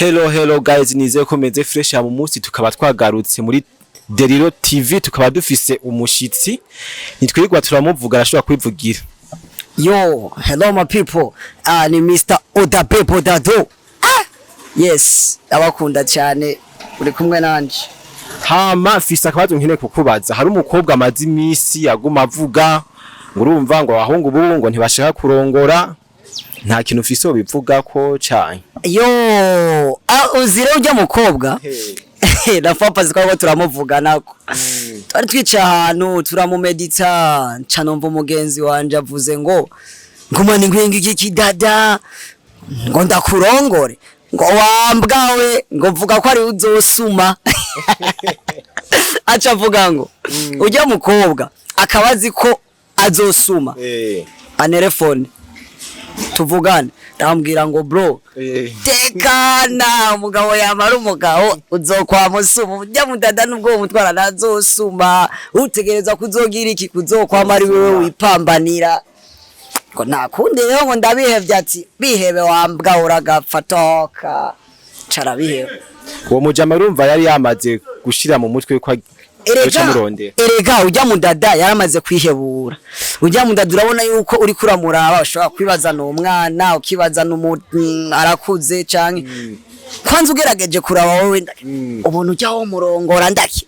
Hello guys, nizeye ko meze fresh ya mu munsi tukaba twagarutse muri Deriro TV tukaba dufise umushitsi nitwirigwa turamuvuga arashobora kwivugira. Yo, hello my people. Ni Mr. Oda Bebo Dado. Yes, abakunda cyane uri kumwe nanje. Hama fisa akabazo nkene kukubaza. Hari umukobwa amazi imisi yaguma avuga ngurumva ngo abahungu bubu ngo ntibashaka kurongora. Nta kintu ufise ubivuga ko cyane. Yo, uzire ujya mukobwa. Na papa zikwago turamuvuga nako. Twari twica ahantu turamumedita canomva umugenzi wanje avuze ngo ngumane ngwingi iki dada ngo ndakurongore ngo wambwawe ngo vuga ko ari uzosuma. Acha avuga ngo ujya mukobwa akabazi ko azosuma. Anerefone tuvugane ndambwira ngo bro tekana umugabo yamara umugabo uzokwa musuma ujya mudada nubwo umutwara nazosuma utegereza kuzogira iki kuzokwama ari wewe wipambanira ngo nakunde rero ngo ndabihevye ati bihebe wambwa uragafatoka cara bihebe. Uwo mujama urumva yari yamaze gushira mu mutwe ko Erega ujya mudada yaramaze kwihebura. Ujya mudada urabona yuko uri kuramuraba ushobora kwibaza no umwana ukibaza no arakuze canke kwanza ugerageje kuraba wowe ubuntu ujya wo murongora ndaki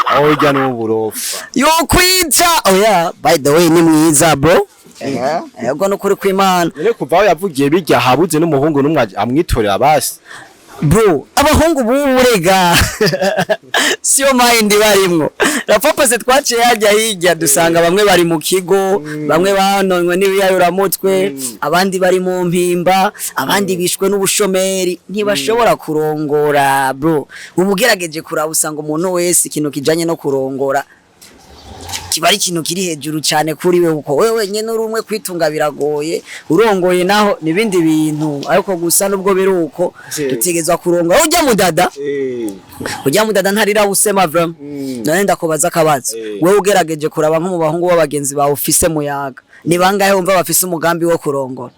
aho ujya no burofa yo kwita oya by the way ni mwiza bro. Yego no kuri kw'Imana none kuva aho yavugiye bijya habuze n'umuhungu numwe amwitorera basi bro abahungu burega siyo mind barimwo rapapa se twaciye hajya hirya dusanga bamwe bari mu kigo bamwe banonwe n'ibiyayura mutwe abandi bari mu mpimba abandi bishwe n'ubushomeri ntibashobora kurongora bro ubugerageje kuraba usanga umuntu wese ikintu kijanye no kurongora kibari ikintu kiri hejuru cyane kuri we uko wewe nyene urumwe kwitunga biragoye urongoye naho nibindi bintu ariko gusa nubwo biruko dutegezwa kurongora ujya mudada ntarira usema vram none ndakubaza akabazo wewe ugerageje kuraba nko mu bahungu b'abagenzi bawe ufise muyaga ni bangahe umva bafise umugambi wo kurongora?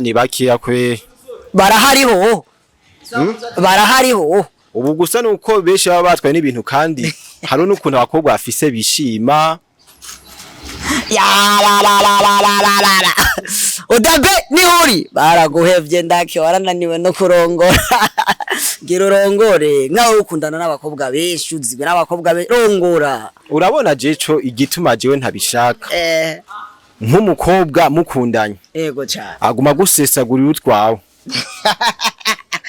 Ni bakiya kwe barahariho ubu gusa nuko beshe baba batwaye n'ibintu kandi hari n'ukuntu abakobwa bafise bishima la Odabe nihuri baraguhevye ndake warananiwe no kurongora gira urongore nkaho ukundana n'abakobwa benshi uzibwe n'abakobwa rongora. Urabona jeco igituma jewe ntabishaka nk'umukobwa mukundanye ego cyane aguma gusesagurira utwawe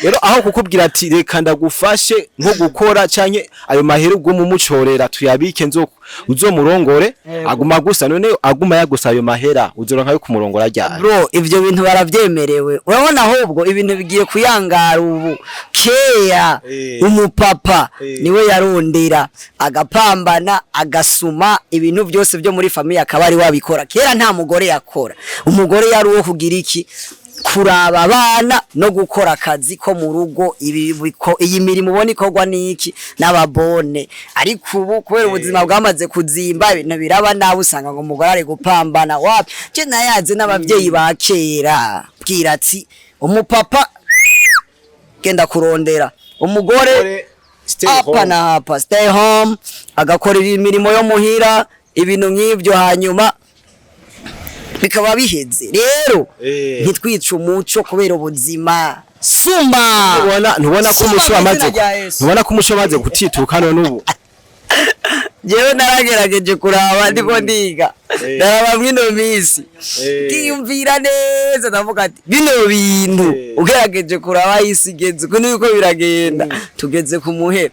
rero aho kukubwira ati reka ndagufashe nko gukora canke ayo mahera ubwo mumucorera tuyabike uzomurongore aguma gusa none aguma yagusa ayo mahera uzoronka yo kumurongora ryari bro ivyo bintu baravyemerewe urabona ahubwo ibintu bigiye kuyangara ubu keya umupapa niwe yarondera agapambana agasuma ibintu byose byo muri famille akaba ari wabikora kera nta mugore yakora umugore yari uwo kugira iki kuraba abana no gukora akazi ko mu rugo iyi mirimo ubona ikorwa niki n'ababone ariko ubu kubera ubuzima bwamaze kuzimba ibintu biraba nawe usanga ngo umugore ari gupambana wapi je nayaze n'abavyeyi ba kera bwira ati umupapa genda kurondera umugore stay home agakora imirimo yo muhira ibintu nk'ibyo hanyuma bikaba biheze rero ntitwica umuco kubera ubuzima suma ntubona ko umuco amaze gutituka none ubu jewe naragerageje kuraba ndiko ndiga naraba mwino misi kiyumvira neza ndavuga ati bino bintu ugerageje kuraba yisigeze ko niko biragenda tugeze ku muhera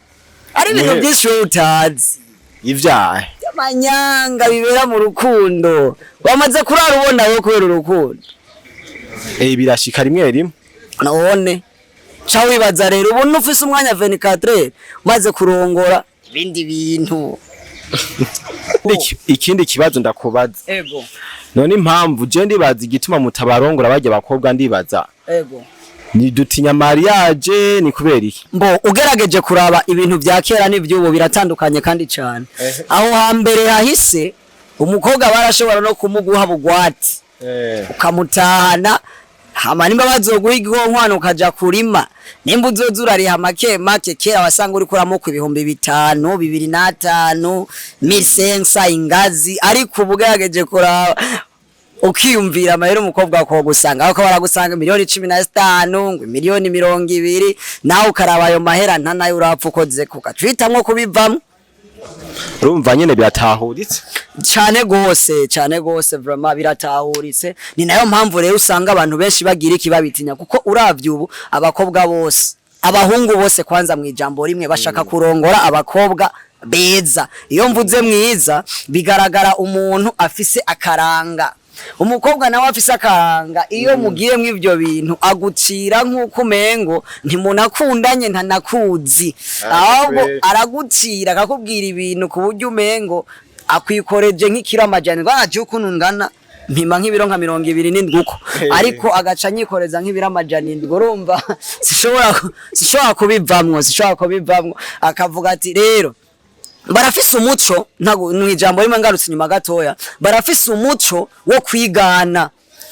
ari ibintu byinshi utazi ivyaye amanyanga bibera mu rukundo wamaze kurara ubona yo kubera urukundo birashika rimwe rimwe none cha wibaza rero ubona ufise umwanya 24 maze kurongora ibindi bintu ikindi kibazo ndakubaza ego none impamvu je ndibaza igituma mutabarongora bajya bakobwa ndibaza ego ni dutinya mariage ni kubera iki mbo ugerageje kuraba ibintu bya kera n'ivyubu biratandukanye kandi cyane aho hambere hahise umukobwa barashobora no kumuguha bugwati ukamutahana hama nimba bazoguha igihonkwana ukaja kurima nimba uzoza urariha make make kera wasanga uri kuramoko 5,000 2,500 1,500 ingazi ariko ubugerageje kuraba ukiyumvira amahera umukobwa ko gusanga aho baragusanga miliyoni 15 ngo miliyoni 20 nawe ukaraba ayo mahera nta nayo urapfa ukoze kugacwitamwo kubivamo urumva nyene byatahuritse cyane gose vraiment biratahuritse ni nayo mpamvu rero usanga abantu benshi bagira ikibabitinya kuko uravye ubu abakobwa bose abahungu bose kwanza mu ijambo rimwe bashaka kurongora abakobwa beza iyo mvuze mwiza bigaragara umuntu afise akaranga umukobwa nawe afise akaranga iyo mugiye mu ivyo bintu agucira nkuko umengo ntimunakundanye ntanakuzi ahubwo aragucira akakubwira ibintu ku buryo umengo akwikoreje nk'ikiramajani baje ukuntu ngana mpima nk'ibiro nka 27 uko ariko agaca nyikoreza nk'ibiramajani ndgo urumva sishobora kubivamwo akavuga ati rero barafise umuco ntago n'ijambo rimwe ngarutse nyuma gatoya barafise umuco wo kwigana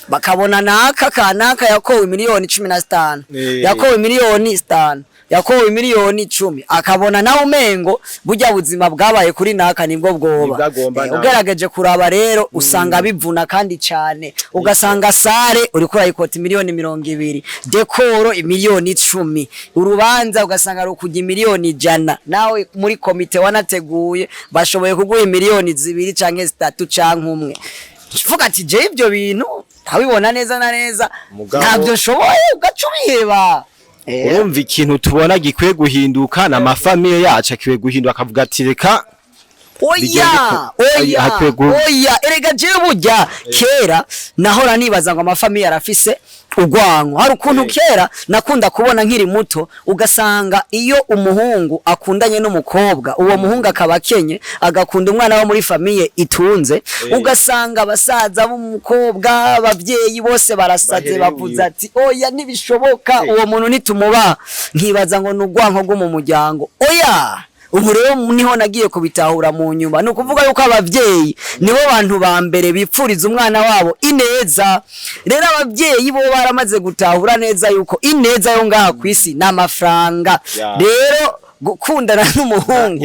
bakabona naka kanaka yakowe miliyoni 15 yakowe miliyoni 5 yakowe miliyoni 10 akabona naho mengo burya buzima bwabaye kuri naka nibwo bwoba ugerageje kuraba rero usanga bivuna kandi cyane ugasanga sare uri kurayikota miliyoni 20 dekoro miliyoni 10 urubanza ugasanga rukujya miliyoni 100 nawe muri komite wanateguye bashoboye kuguha miliyoni 2 canke 3 canke 1 vuga ati je ibyo bintu ntabibona neza na neza ntabyo shoboye ugacubiheba urumva ikintu tubona gikwiye guhinduka na mafamiye yacu akwiye guhinduka akavuga ati reka oya erega je burya kera nahora nibaza ngo amafamiye arafise ugwango hari ukuntu kera nakunda kubona nkiri muto ugasanga iyo umuhungu akundanye n'umukobwa uwo muhungu akabakenye agakunda umwana wo muri famiye itunze ugasanga abasaza b'umukobwa abavyeyi bose barasaze bavuze ati oya nibishoboka uwo muntu nitumuba nkibaza ngo n'ugwanko rwo mu muryango oya ubu rero niho nagiye kubitahura mu nyuma no kuvuga yuko abavyeyi nibo bantu ba mbere bipfuriza umwana wabo ineza rero abavyeyi bo baramaze gutahura neza yuko ineza yo ngaha kwisi n'amafaranga rero gukundana n'umuhungu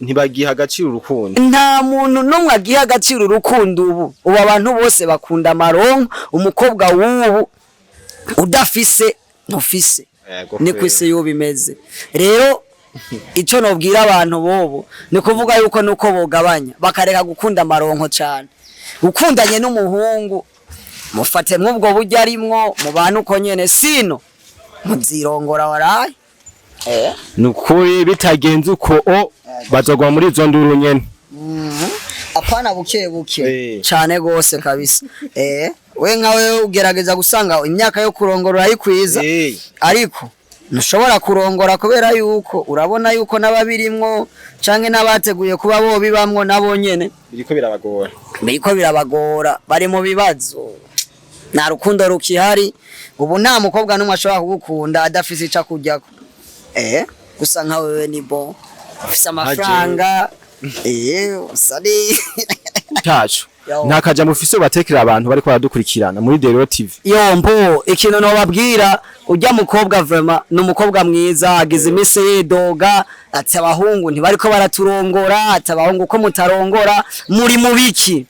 ntibagiha agaciro urukundo nta muntu numwe agiha agaciro urukundo ubu abantu bose bakunda amaronko umukobwa w'ubu udafise ntufise ni kwisi yo bimeze rero icyo nobwira abantu bobo ni kuvuga yuko nuko bogabanya bakareka gukunda amaronko cyane ukundanye n'umuhungu mufate mwubwo buryo arimwo mu bantu uko nyene sino muzirongora waraye nukuri bitagenze uko bazogwa muri izo nduru nyene apana buke cyane gose kabisa we nkawe ugerageza gusanga imyaka yo kurongora ayikwiza ariko ntushobora kurongora kubera yuko urabona yuko nababirimwo canke nabateguye kuba bo bibamwo nabo nyene biriko birabagora bari mu bibazo nta rukundo rukihari ubu nta mukobwa n'umwe ashobora kugukunda adafise ica kujyako gusa nka wewe ni bo ufise amafaranga usari cyacu ntakaja mufise batekera abantu bariko baradukurikirana muri Dero TV yombo ikintu no babwira ujya mukobwa vraiment n'umukobwa mwiza agize imise yedoga ati abahungu ntibariko baraturongora ati abahungu ko mutarongora muri mubiki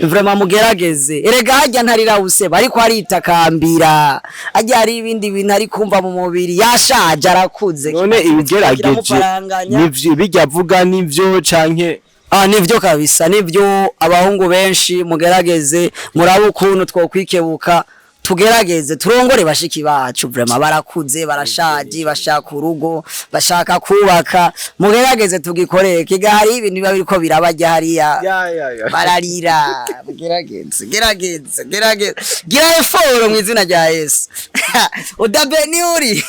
vraiment mugerageze erega hajya ntarirabuse bariko aritakambira ajya hari ibindi bintu ari kumva mu mubiri yashaje arakuze none ibigerageje nivyo bijya vuga nivyo canke nivyo kabisa nivyo abahungu benshi mugerageze murabe ukuntu twokwikebuka tugerageze turongore bashiki bacu vraiment barakuze barashaje bashaka urugo bashaka kubaka mugerageze tugikoreye kigari ibintu biba biriko birabajya hariya bararira gerageze gira effort mu izina rya Yesu udabeni uri